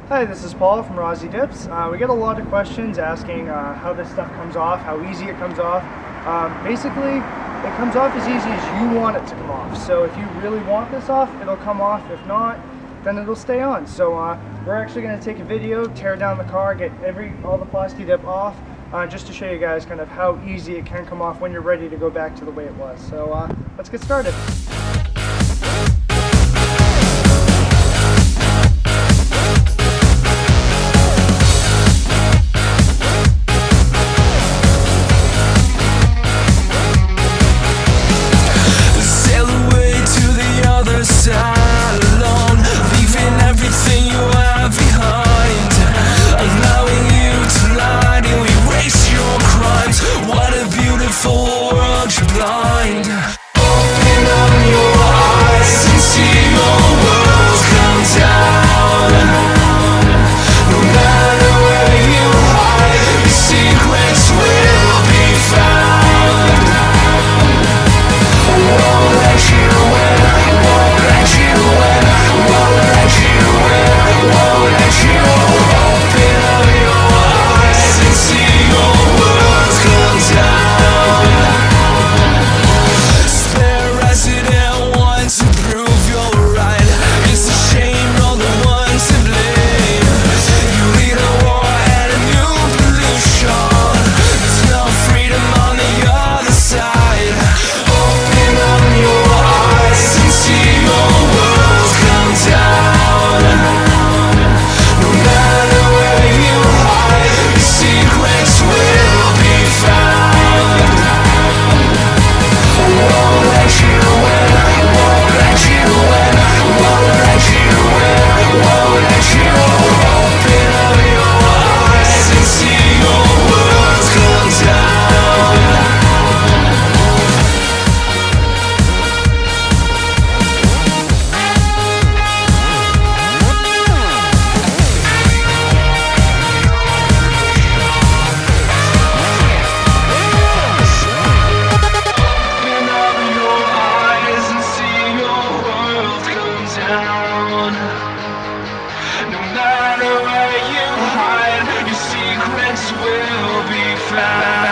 Hi, this is Paul from Rozzie Dips. We get a lot of questions asking how this stuff comes off, how easy it comes off. Basically, it comes off as easy as you want it to come off. So if you really want this off, it'll come off. If not, then it'll stay on. So we're actually going to take a video, tear down the car, get all the plastic dip off, just to show you guys kind of how easy it can come off when you're ready to go back to the way it was. So let's get started. No matter where you hide, your secrets will be found.